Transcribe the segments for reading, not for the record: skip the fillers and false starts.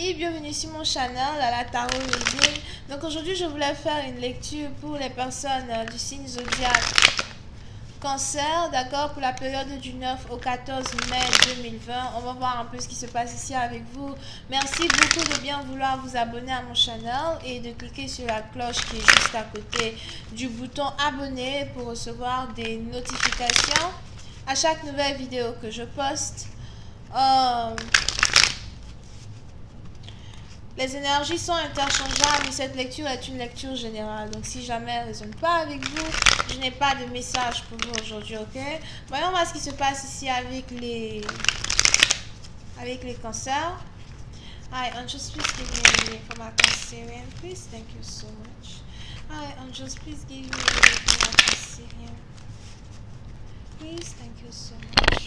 amis, bienvenue sur mon channel à la Tarot Reading. Donc aujourd'hui je voulais faire une lecture pour les personnes du signe zodiaque Cancer, d'accord, pour la période du 9 au 14 mai 2020. On va voir un peu ce qui se passe ici avec vous. Merci beaucoup de bien vouloir vous abonner à mon channel et de cliquer sur la cloche qui est juste à côté du bouton abonner pour recevoir des notifications à chaque nouvelle vidéo que je poste. Les énergies sont interchangeables, mais cette lecture est une lecture générale. Donc, si jamais elle ne résonne pas avec vous, je n'ai pas de message pour vous aujourd'hui, ok? Voyons voir ce qui se passe ici avec les cancers. Hi, angels, please give me a reading for my Cancerian, please. Thank you so much. Hi, angels, please give me a reading for my Cancerian. Please, thank you so much.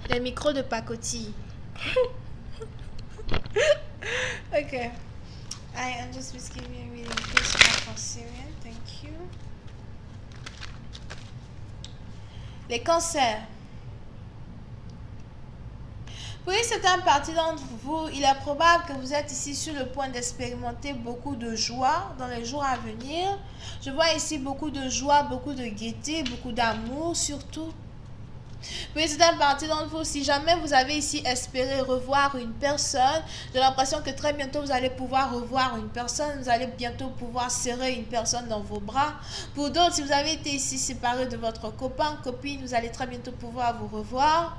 Les micros de pacotille. Ok. Hi, angels, please give me a reading please for my Cancerian. Thank you. Les cancers. Pour une certaine partie d'entre vous, il est probable que vous êtes ici sur le point d'expérimenter beaucoup de joie dans les jours à venir. Je vois ici beaucoup de joie, beaucoup de gaieté, beaucoup d'amour surtout. Pour une certaine partie d'entre vous, si jamais vous avez ici espéré revoir une personne, j'ai l'impression que très bientôt vous allez pouvoir revoir une personne, vous allez bientôt pouvoir serrer une personne dans vos bras. Pour d'autres, si vous avez été ici séparé de votre copain, copine, vous allez très bientôt pouvoir vous revoir.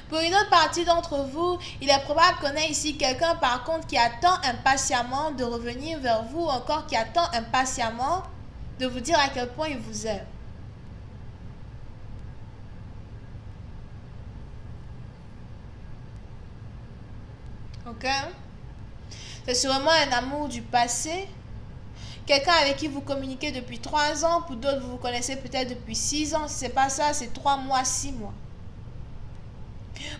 Pour une autre partie d'entre vous, il est probable qu'on ait ici quelqu'un par contre qui attend impatiemment de revenir vers vous, encore qui attend impatiemment de vous dire à quel point il vous aime. Ok? C'est sûrement un amour du passé. Quelqu'un avec qui vous communiquez depuis 3 ans. Pour d'autres, vous vous connaissez peut-être depuis 6 ans. Si ce n'est pas ça, c'est 3 mois, 6 mois.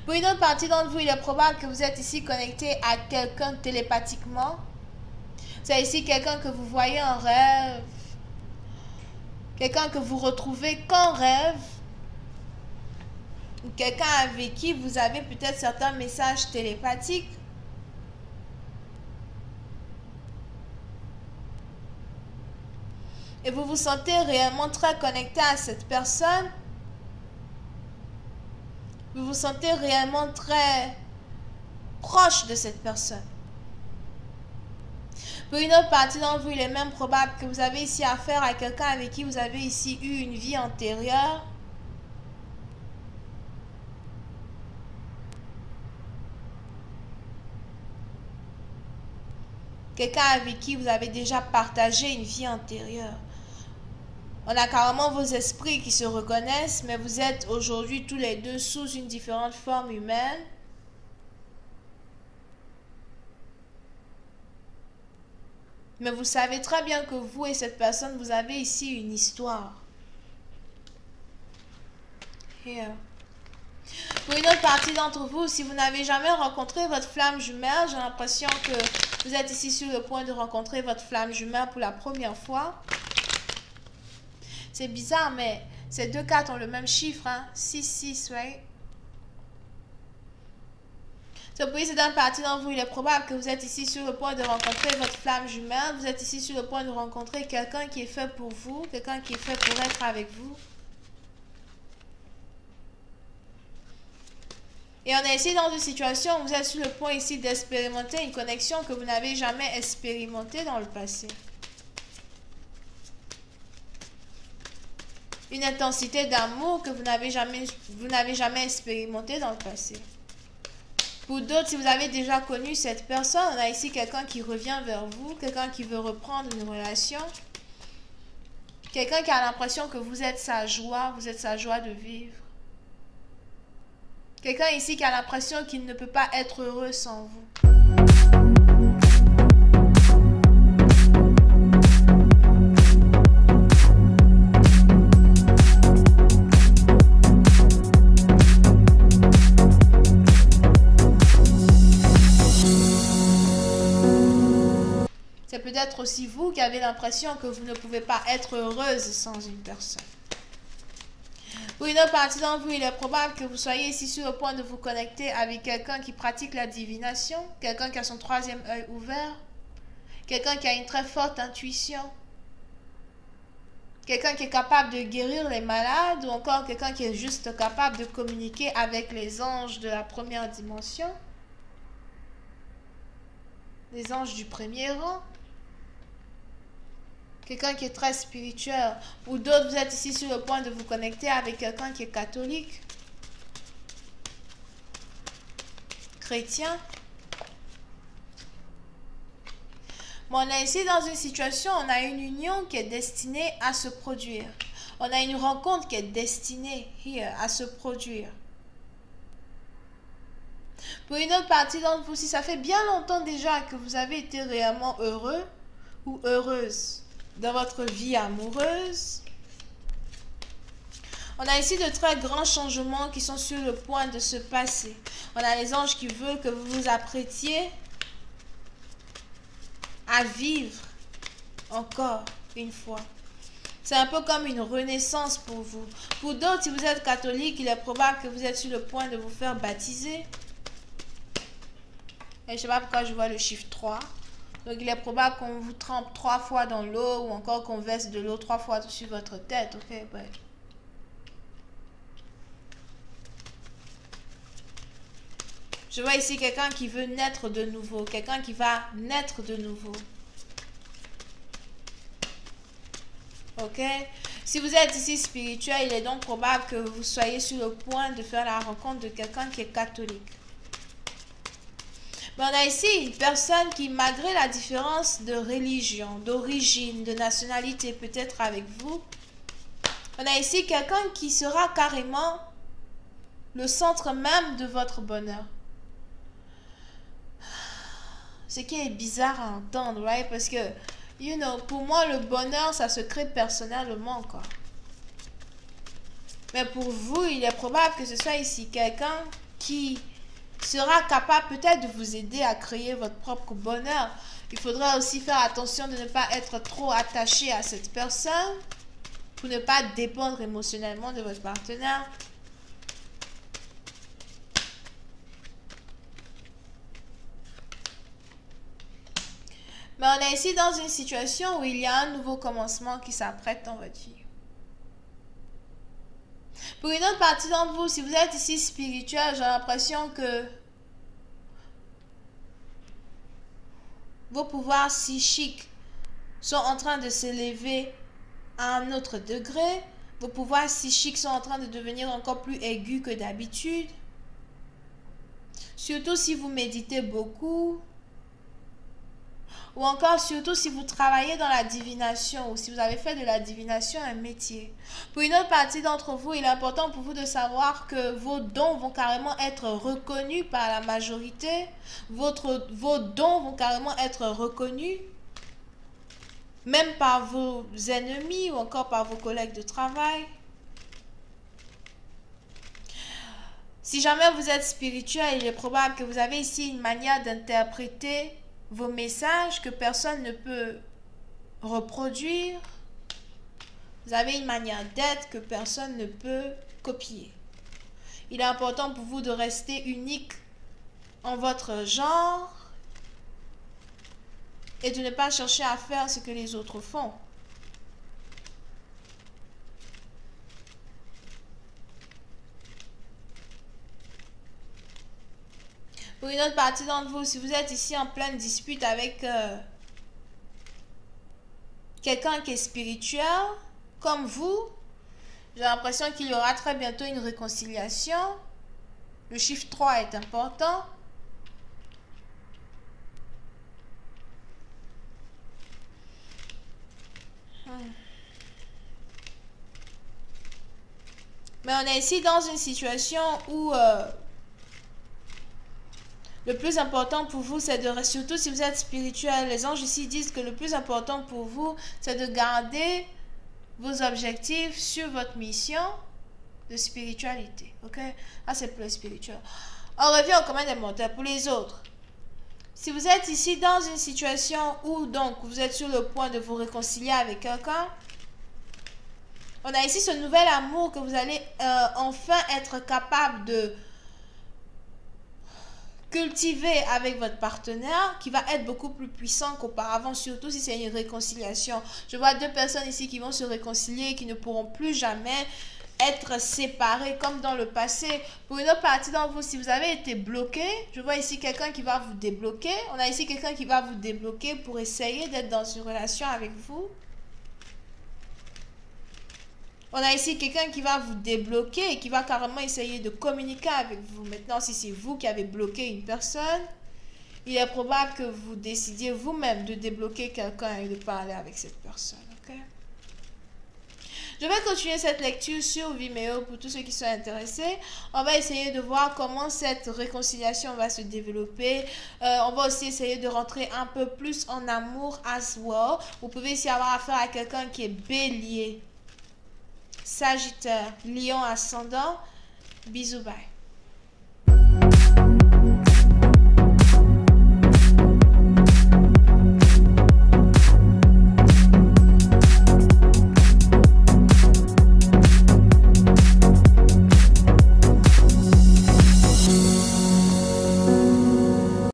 Pour une autre partie d'entre vous, il est probable que vous êtes ici connecté à quelqu'un télépathiquement. C'est ici quelqu'un que vous voyez en rêve. Quelqu'un que vous retrouvez qu'en rêve. Ou quelqu'un avec qui vous avez peut-être certains messages télépathiques. Et vous vous sentez réellement très connecté à cette personne. Vous vous sentez réellement très proche de cette personne. Pour une autre partie d'entre vous, il est même probable que vous avez ici affaire à quelqu'un avec qui vous avez ici eu une vie antérieure. Quelqu'un avec qui vous avez déjà partagé une vie antérieure. On a carrément vos esprits qui se reconnaissent, mais vous êtes aujourd'hui tous les deux sous une différente forme humaine. Mais vous savez très bien que vous et cette personne, vous avez ici une histoire. Here. Pour une autre partie d'entre vous, si vous n'avez jamais rencontré votre flamme jumelle, j'ai l'impression que vous êtes ici sur le point de rencontrer votre flamme jumelle pour la première fois. C'est bizarre, mais ces deux cartes ont le même chiffre, hein? 6, right? So, pour cette partie d'entre vous, il est probable que vous êtes ici sur le point de rencontrer votre flamme jumelle. Vous êtes ici sur le point de rencontrer quelqu'un qui est fait pour vous, quelqu'un qui est fait pour être avec vous. Et on est ici dans une situation où vous êtes sur le point ici d'expérimenter une connexion que vous n'avez jamais expérimentée dans le passé. Une intensité d'amour que vous n'avez jamais expérimenté dans le passé. Pour d'autres, si vous avez déjà connu cette personne, on a ici quelqu'un qui revient vers vous, quelqu'un qui veut reprendre une relation, quelqu'un qui a l'impression que vous êtes sa joie de vivre. Quelqu'un ici qui a l'impression qu'il ne peut pas être heureux sans vous. C'est peut-être aussi vous qui avez l'impression que vous ne pouvez pas être heureuse sans une personne. Pour une autre partie d'entre vous, il est probable que vous soyez ici sur le point de vous connecter avec quelqu'un qui pratique la divination, quelqu'un qui a son troisième œil ouvert, quelqu'un qui a une très forte intuition, quelqu'un qui est capable de guérir les malades ou encore quelqu'un qui est juste capable de communiquer avec les anges de la première dimension, les anges du premier rang. Quelqu'un qui est très spirituel. Ou d'autres, vous êtes ici sur le point de vous connecter avec quelqu'un qui est catholique, chrétien. Bon, on est ici dans une situation, on a une union qui est destinée à se produire. On a une rencontre qui est destinée à se produire. Pour une autre partie d'entre vous, si ça fait bien longtemps déjà que vous avez été réellement heureux ou heureuse dans votre vie amoureuse, on a ici de très grands changements qui sont sur le point de se passer. On a les anges qui veulent que vous vous apprêtiez à vivre encore une fois. C'est un peu comme une renaissance pour vous. Pour d'autres, si vous êtes catholique, il est probable que vous êtes sur le point de vous faire baptiser. Et je ne sais pas pourquoi je vois le chiffre 3. Donc, il est probable qu'on vous trempe 3 fois dans l'eau ou encore qu'on verse de l'eau 3 fois sur votre tête. Ok, ouais. Je vois ici quelqu'un qui veut naître de nouveau. Quelqu'un qui va naître de nouveau. Ok? Si vous êtes ici spirituel, il est donc probable que vous soyez sur le point de faire la rencontre de quelqu'un qui est catholique. Mais on a ici une personne qui, malgré la différence de religion, d'origine, de nationalité peut-être avec vous, on a ici quelqu'un qui sera carrément le centre même de votre bonheur. Ce qui est bizarre à entendre, right? Parce que, you know, pour moi, le bonheur, ça se crée personnellement, quoi. Mais pour vous, il est probable que ce soit ici quelqu'un qui sera capable peut-être de vous aider à créer votre propre bonheur. Il faudra aussi faire attention de ne pas être trop attaché à cette personne pour ne pas dépendre émotionnellement de votre partenaire. Mais on est ici dans une situation où il y a un nouveau commencement qui s'apprête dans votre vie. Pour une autre partie d'entre vous, si vous êtes ici spirituel, j'ai l'impression que vos pouvoirs psychiques sont en train de s'élever à un autre degré. Vos pouvoirs psychiques sont en train de devenir encore plus aigus que d'habitude. Surtout si vous méditez beaucoup. Ou encore, surtout si vous travaillez dans la divination ou si vous avez fait de la divination un métier. Pour une autre partie d'entre vous, il est important pour vous de savoir que vos dons vont carrément être reconnus par la majorité. Vos dons vont carrément être reconnus, même par vos ennemis ou encore par vos collègues de travail. Si jamais vous êtes spirituel, il est probable que vous avez ici une manière d'interpréter vos messages que personne ne peut reproduire. Vous avez une manière d'être que personne ne peut copier. Il est important pour vous de rester unique en votre genre et de ne pas chercher à faire ce que les autres font. Pour une autre partie d'entre vous, si vous êtes ici en pleine dispute avec quelqu'un qui est spirituel, comme vous, j'ai l'impression qu'il y aura très bientôt une réconciliation. Le chiffre 3 est important. Mais on est ici dans une situation où le plus important pour vous, c'est de, surtout si vous êtes spirituel, les anges ici disent que le plus important pour vous, c'est de garder vos objectifs sur votre mission de spiritualité. Ok? Ah, c'est plus spirituel. On revient au commun des mortels pour les autres. Si vous êtes ici dans une situation où donc vous êtes sur le point de vous réconcilier avec quelqu'un, On a ici ce nouvel amour que vous allez enfin être capable de cultiver avec votre partenaire, qui va être beaucoup plus puissant qu'auparavant, surtout si c'est une réconciliation. Je vois deux personnes ici qui vont se réconcilier et qui ne pourront plus jamais être séparés comme dans le passé. Pour une autre partie d'entre vous, si vous avez été bloqué, je vois ici quelqu'un qui va vous débloquer. On a ici quelqu'un qui va vous débloquer pour essayer d'être dans une relation avec vous. On a ici quelqu'un qui va vous débloquer et qui va carrément essayer de communiquer avec vous. Maintenant, si c'est vous qui avez bloqué une personne, il est probable que vous décidiez vous-même de débloquer quelqu'un et de parler avec cette personne. Ok? Je vais continuer cette lecture sur Vimeo pour tous ceux qui sont intéressés. On va essayer de voir comment cette réconciliation va se développer. On va aussi essayer de rentrer un peu plus en amour as well. Vous pouvez ici avoir affaire à quelqu'un qui est bélier, Sagittaire, Lion ascendant. Bisous, bye.